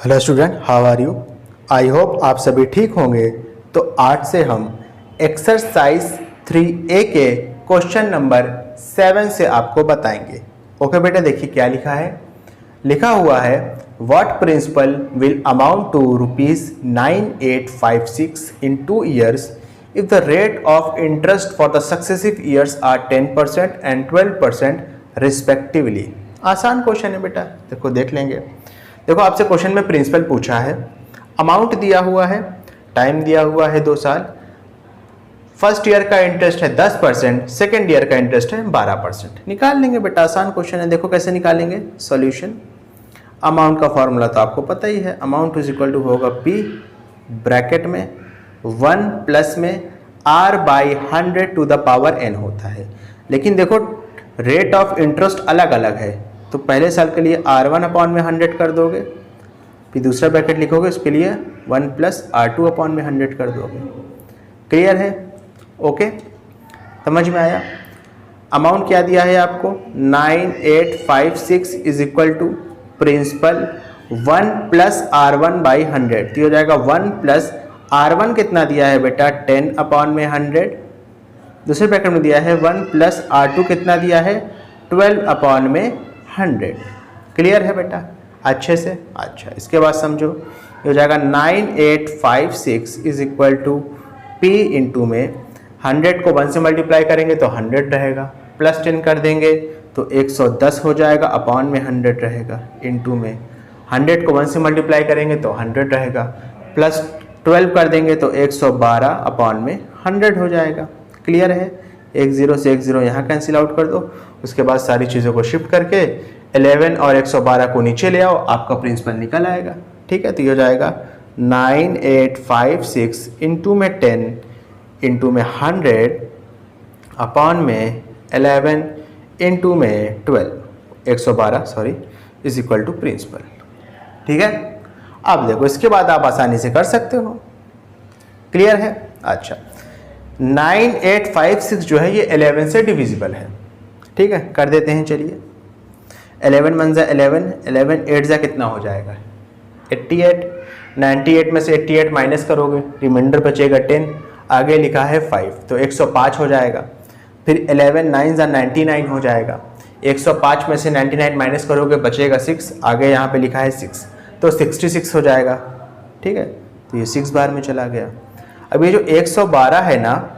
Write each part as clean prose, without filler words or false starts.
Hello student, how are you? I hope आप सभी ठीक होंगे। तो आज से हम एक्सरसाइज 3A के क्वेश्चन नंबर 7 से आपको बताएंगे। ओके बेटा, देखिए क्या लिखा है। लिखा हुआ है what principal will amount to ₹9856 in 2 years if the rate of interest for the successive years are 10% and 12% respectively। आसान क्वेश्चन है बेटा, देखो देख लेंगे। देखो आपसे क्वेश्चन में प्रिंसिपल पूछा है, अमाउंट दिया हुआ है, टाइम दिया हुआ है 2 साल, फर्स्ट ईयर का इंटरेस्ट है 10%, सेकेंड ईयर का इंटरेस्ट है 12%। निकाल लेंगे बेटा, आसान क्वेश्चन है। देखो कैसे निकालेंगे सॉल्यूशन। अमाउंट का फॉर्मूला तो आपको पता ही है, अमाउंट इज इक्वल टू होगा P ब्रैकेट में 1 प्लस में R/100 to the power n होता है। लेकिन देखो रेट ऑफ इंटरेस्ट अलग अलग है, तो पहले साल के लिए R1/100 कर दोगे, फिर दूसरा ब्रैकेट लिखोगे, उसके लिए 1 प्लस R2/100 कर दोगे। क्लियर है? ओके, समझ में आया? अमाउंट क्या दिया है आपको? 9856 is equal to principal 1 plus R1/100, तो हो जाएगा 1 प्लस R1 कितना दिया है बेटा? 10/100। दूसरे ब्रैकेट में दिया है 1 प्लस R2 कितना दिया है? 12/100। क्लियर है बेटा अच्छे से? अच्छा, इसके बाद समझो, ये हो जाएगा 9856 is equal to P into में 100 को 1 से मल्टीप्लाई करेंगे तो 100 रहेगा, प्लस 10 कर देंगे तो 110 हो जाएगा, अपॉन में 100 रहेगा, इंटू में 100 को 1 से मल्टीप्लाई करेंगे तो 100 रहेगा, प्लस 12 कर देंगे तो 112 अपॉन में 100 हो जाएगा। क्लियर है? 1 0 से 1 0 यहाँ कैंसिल आउट कर दो। उसके बाद सारी चीज़ों को शिफ्ट करके 11 और 112 को नीचे ले आओ, आपका प्रिंसिपल निकल आएगा। ठीक है, तो ये हो जाएगा 9856 इंटू में 10 इंटू में 100 अपॉन में 11 इंटू में 112 sorry is equal to principal. ठीक है, अब देखो इसके बाद आप आसानी से कर सकते हो। क्लियर है? अच्छा, 9856 जो है ये 11 से डिविजिबल है। ठीक है, कर देते हैं। चलिए 11 1 जा 11, 11 8 जा कितना हो जाएगा? 88। 98 में से 88 माइनस करोगे, रिमाइंडर बचेगा 10, आगे लिखा है 5 तो 105 हो जाएगा। फिर 11 9 जा 99 हो जाएगा, 105 में से 99 माइनस करोगे बचेगा 6, आगे यहाँ पे लिखा है 6 तो 66 हो जाएगा। ठीक है, तो ये 6 बार में चला गया। अब ये जो 112 है ना,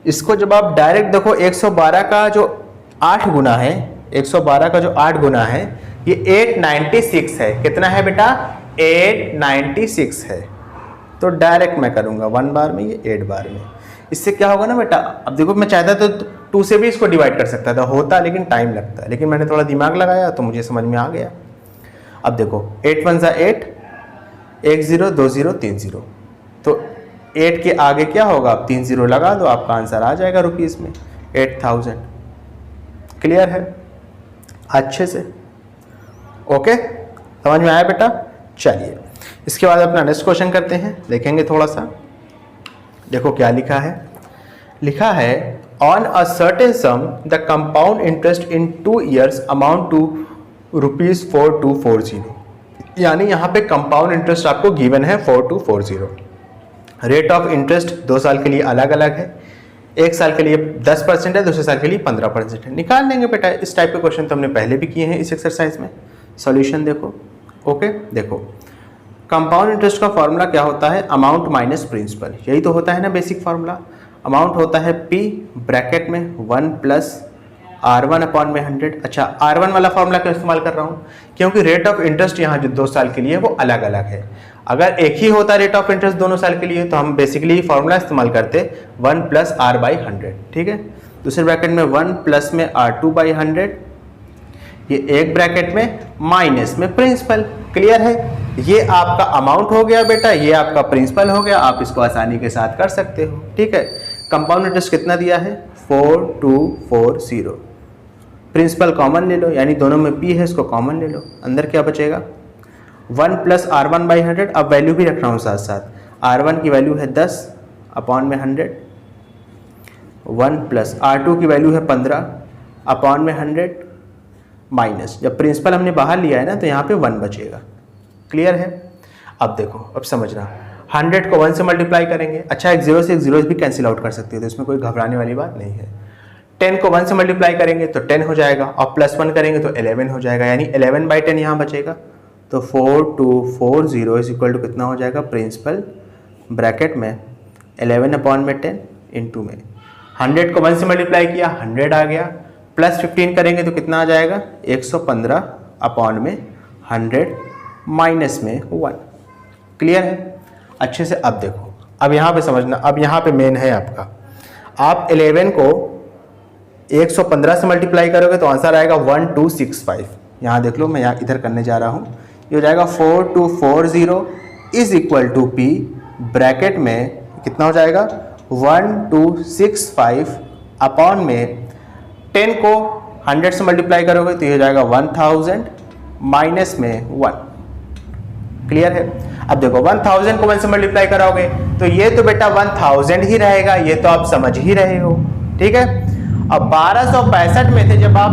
इसको जब आप डायरेक्ट देखो 112 का जो 8 गुना है, 112 का जो 8 गुना है ये 896 है। कितना है बेटा? 896 है। तो डायरेक्ट मैं करूंगा 1 बार में, ये 8 बार में। इससे क्या होगा ना बेटा, अब देखो मैं चाहता तो 2 से भी इसको डिवाइड कर सकता था, होता लेकिन टाइम लगता है, लेकिन मैंने थोड़ा दिमाग लगाया तो मुझे समझ में आ गया। अब देखो 8 1 जा 8, 1 0 2 0 3 0, तो 8 के आगे क्या होगा? आप 3 0 लगा दो, आपका आंसर आ जाएगा रुपीस में 8000। क्लियर है अच्छे से? ओके, समझ में आया बेटा? चलिए इसके बाद अपना नेक्स्ट क्वेश्चन करते हैं, देखेंगे थोड़ा सा। देखो क्या लिखा है। लिखा है on a certain sum the compound interest in 2 years amount to ₹4240। यानी यहाँ पे कंपाउंड इंटरेस्ट आपको गिवन है 4240। रेट ऑफ इंटरेस्ट 2 साल के लिए अलग अलग है, 1 साल के लिए 10% है, दूसरे साल के लिए 15% है। निकाल लेंगे बेटा, इस टाइप के क्वेश्चन तो हमने पहले भी किए हैं इस एक्सरसाइज में। सॉल्यूशन देखो। ओके, देखो कंपाउंड इंटरेस्ट का फॉर्मूला क्या होता है? अमाउंट माइनस प्रिंसिपल, यही तो होता है ना बेसिक फार्मूला। अमाउंट होता है P ब्रैकेट में 1 प्लस R1/100। अच्छा, R1 वाला फॉर्मूला क्यों इस्तेमाल कर रहा हूँ? क्योंकि रेट ऑफ इंटरेस्ट यहाँ जो 2 साल के लिए वो अलग अलग है। अगर एक ही होता रेट ऑफ इंटरेस्ट दोनों साल के लिए तो हम बेसिकली फॉर्मूला इस्तेमाल करते 1 प्लस R/100। ठीक है, दूसरे ब्रैकेट में 1 प्लस में R2/100, ये एक ब्रैकेट में माइनस में प्रिंसिपल। क्लियर है? ये आपका अमाउंट हो गया बेटा, ये आपका प्रिंसिपल हो गया। आप इसको आसानी के साथ कर सकते हो। ठीक है, कंपाउंड इंटरेस्ट कितना दिया है? 4240। प्रिंसिपल कॉमन ले लो, यानी दोनों में P है, इसको कॉमन ले लो, अंदर क्या बचेगा? 1 प्लस R1/100। अब वैल्यू भी रख रहा हूँ साथ साथ, R1 की वैल्यू है 10 अपॉन में 100, 1 प्लस R2 की वैल्यू है 15 अपॉन में 100, माइनस, जब प्रिंसिपल हमने बाहर लिया है ना तो यहाँ पे 1 बचेगा। क्लियर है? अब देखो, अब समझना, 100 को 1 से मल्टीप्लाई करेंगे, अच्छा एक जीरो से एक जीरो भी कैंसिल आउट कर सकते हो, तो इसमें कोई घबराने वाली बात नहीं है। 10 को 1 से मल्टीप्लाई करेंगे तो 10 हो जाएगा, और +1 करेंगे तो 11 हो जाएगा, यानी 11/10 यहाँ बचेगा। तो 4240 इज इक्वल टू कितना हो जाएगा, प्रिंसिपल ब्रैकेट में 11/10 इंटू में 100 को 1 से मल्टीप्लाई किया, 100 आ गया, +15 करेंगे तो कितना आ जाएगा, 115/100 माइनस में 1। क्लियर है? अच्छे से अब देखो, अब यहाँ पे समझना, अब यहाँ पे मेन है आपका, आप 11 को 115 से मल्टीप्लाई करोगे तो आंसर आएगा 1265। यहाँ देख लो, मैं यहाँ इधर करने जा रहा हूँ, ये हो जाएगा 4240 is equal to P bracket में कितना हो जाएगा 1265 अपॉन में 10 को 100 से मल्टीप्लाई करोगे तो ये हो जाएगा 1000 माइनस में 1। क्लियर है? अब देखो 1000 को 1 से मल्टीप्लाई कराओगे तो ये तो बेटा 1000 ही रहेगा, ये तो आप समझ ही रहे हो। ठीक है, अब 1265 में थे जब आप,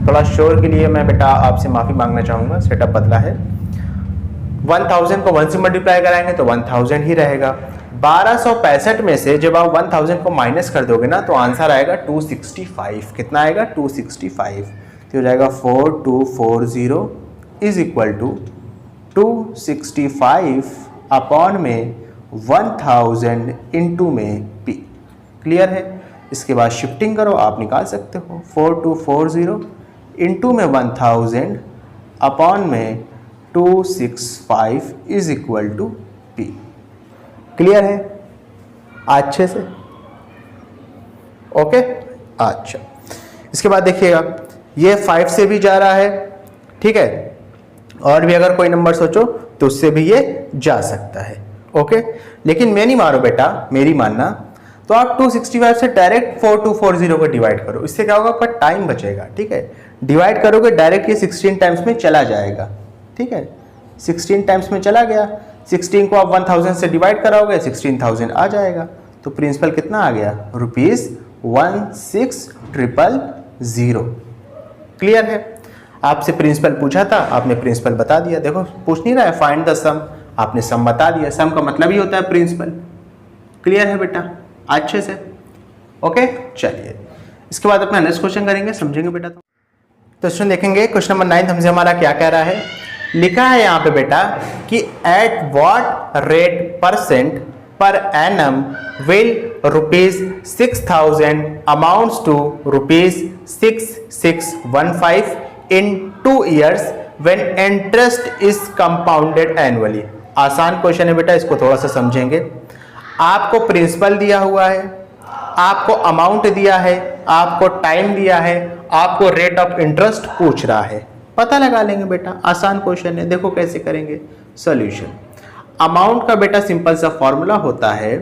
थोड़ा शोर के लिए मैं बेटा आपसे माफी मांगना चाहूंगा, सेटअप बदला है। 1000 को 1 से मल्टीप्लाई कराएंगे तो 1000 ही रहेगा। 1265 में से जब आप 1000 को माइनस कर दोगे ना तो आंसर आएगा 265। कितना आएगा, 265। तो हो जाएगा 4240 इज इक्वल टू 265 अपॉन में 1000 इंटू में P। क्लियर है? इसके बाद शिफ्टिंग करो, आप निकाल सकते हो 4240 इंटू में 1000 अपॉन में 265 is equal to P। Clear है अच्छे से? ओके, अच्छा। इसके बाद देखिएगा, ये 5 से भी जा रहा है, ठीक है, और भी अगर कोई नंबर सोचो तो उससे भी ये जा सकता है। ओके, लेकिन मैं नहीं मारो बेटा, मेरी मानना, तो आप 265 से डायरेक्ट 4240 को डिवाइड करो, इससे क्या होगा, आपका टाइम बचेगा। ठीक है, डिवाइड करोगे डायरेक्ट ये 16 टाइम्स में चला जाएगा। ठीक है, 16 टाइम्स में चला गया, 16 को आप 1000 से डिवाइड कराओगे 16000 आ जाएगा। तो प्रिंसिपल कितना आ गया, ₹16000। क्लियर है? आपसे प्रिंसिपल पूछा था, आपने प्रिंसिपल बता दिया। देखो पूछ नहीं रहा है फाइंड द सम, आपने सम बता दिया। सम का मतलब ही होता है प्रिंसिपल। क्लियर है बेटा अच्छे से? ओके, चलिए इसके बाद अपना नेक्स्ट क्वेश्चन करेंगे, समझेंगे बेटा। तो क्वेश्चन देखेंगे, क्वेश्चन नंबर 9 हमसे हमारा क्या कह रहा है। लिखा है यहाँ पे बेटा कि at what rate percent per annum will ₹6000 amounts to ₹6615 in 2 years when interest is compounded annually। आसान क्वेश्चन है बेटा, इसको थोड़ा सा समझेंगे। आपको प्रिंसिपल दिया हुआ है, आपको अमाउंट दिया है, आपको टाइम दिया है, आपको रेट ऑफ इंटरेस्ट पूछ रहा है। पता लगा लेंगे बेटा, आसान क्वेश्चन है। देखो कैसे करेंगे सॉल्यूशन। अमाउंट का बेटा सिंपल सा फॉर्मूला होता है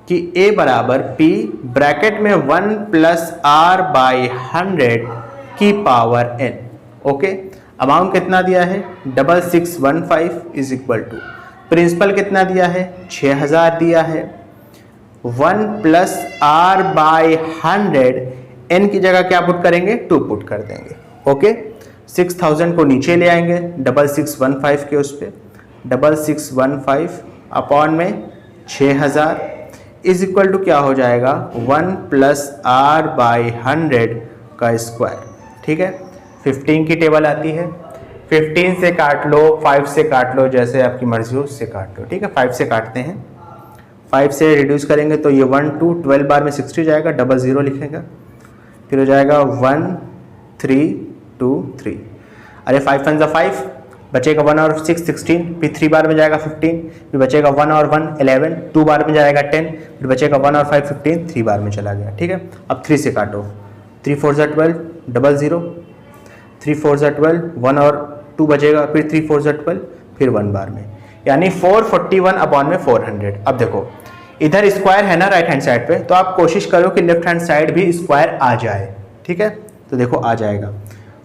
कि A बराबर P ब्रैकेट में 1 + R/100 की पावर n। ओके, अमाउंट कितना दिया है 6615 इज इक्वल टू, प्रिंसिपल कितना दिया है 6000 दिया है, 1 + R/100 n की जगह क्या पुट करेंगे 2 पुट कर देंगे। ओके, 6000 को नीचे ले आएंगे 6615 के उस पर, 6615 अपॉन में 6000 इज इक्वल टू क्या हो जाएगा 1 + R/100 का स्क्वायर। ठीक है, 15 की टेबल आती है, 15 से काट लो, 5 से काट लो, जैसे आपकी मर्जी हो उससे काट लो। ठीक है, 5 से काटते हैं, 5 से रिड्यूस करेंगे तो ये 1 2 12 बार में 60 जाएगा, 00 लिखेगा, फिर हो जाएगा 1 3 2 3। अरे 5 1 5 बचेगा 1 और 6 16, फिर 3 बार में जाएगा 15, फिर बचेगा 1 और 1 11, 2 बार में जाएगा 10, फिर बचेगा 1 और 5 15, 3 बार में चला गया। ठीक है, अब 3 से काटो, 3 4 12 00, 3 4 12, 1 और 2 बचेगा, फिर 3 4 12, फिर 1 बार में, यानी 441 अपॉन में 400। अब देखो इधर स्क्वायर है ना राइट हैंड साइड पे, तो आप कोशिश करो कि लेफ्ट हैंड साइड भी स्क्वायर आ जाए। ठीक है, तो देखो आ जाएगा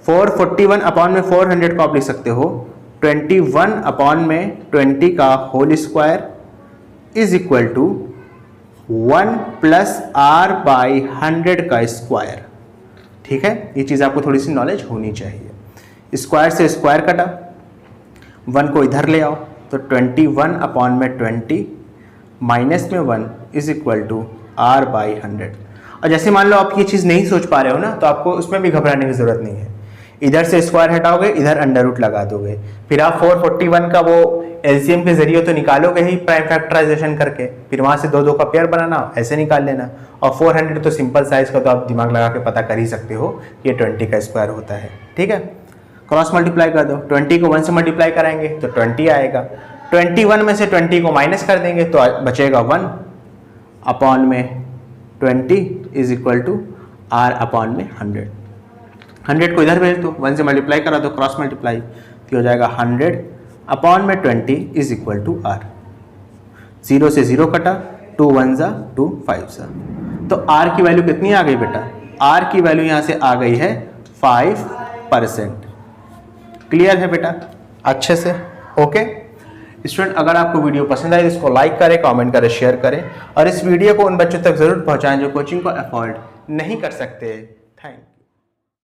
441 अपॉन में 400 को आप लिख सकते हो 21 अपॉन में 20 का whole square is equal to 1 + R/100 का स्क्वायर। ठीक है, ये चीज़ आपको थोड़ी सी नॉलेज होनी चाहिए। स्क्वायर से स्क्वायर कटा, 1 को इधर ले आओ तो 21 अपॉन में 20 माइनस में 1 is equal to r by 100। और जैसे मान लो आप ये चीज़ नहीं सोच पा रहे हो ना, तो आपको उसमें भी घबराने की ज़रूरत नहीं है। इधर से स्क्वायर हटाओगे, इधर अंडर रूट लगा दोगे, फिर आप 441 का वो एलसीएम के जरिए तो निकालोगे ही प्राइम फैक्टराइजेशन करके, फिर वहाँ से 2 का पेयर बनाना, ऐसे निकाल लेना। और 400 तो सिंपल साइज का, तो आप दिमाग लगा के पता कर ही सकते हो ये 20 का स्क्वायर होता है। ठीक है, क्रॉस मल्टीप्लाई कर दो, 20 को 1 से मल्टीप्लाई कराएंगे तो 20 आएगा, 21 में से 20 को माइनस कर देंगे तो बचेगा 1 अपॉन में 20 is equal to r upon में 100। 100 को इधर भेज दो, 1 से मल्टीप्लाई करा दो, क्रॉस मल्टीप्लाई, तो हो जाएगा 100 अपॉन में 20 इज इक्वल टू r। 0 से 0 कटा, 2 1 जा 2 5 जा, तो r की वैल्यू कितनी आ गई बेटा? r की वैल्यू यहाँ से आ गई है 5%। क्लियर है बेटा अच्छे से? ओके स्टूडेंट, अगर आपको वीडियो पसंद आए तो इसको लाइक करें, कमेंट करें, शेयर करें, और इस वीडियो को उन बच्चों तक जरूर पहुंचाएं जो कोचिंग को अफोर्ड नहीं कर सकते। Thank you.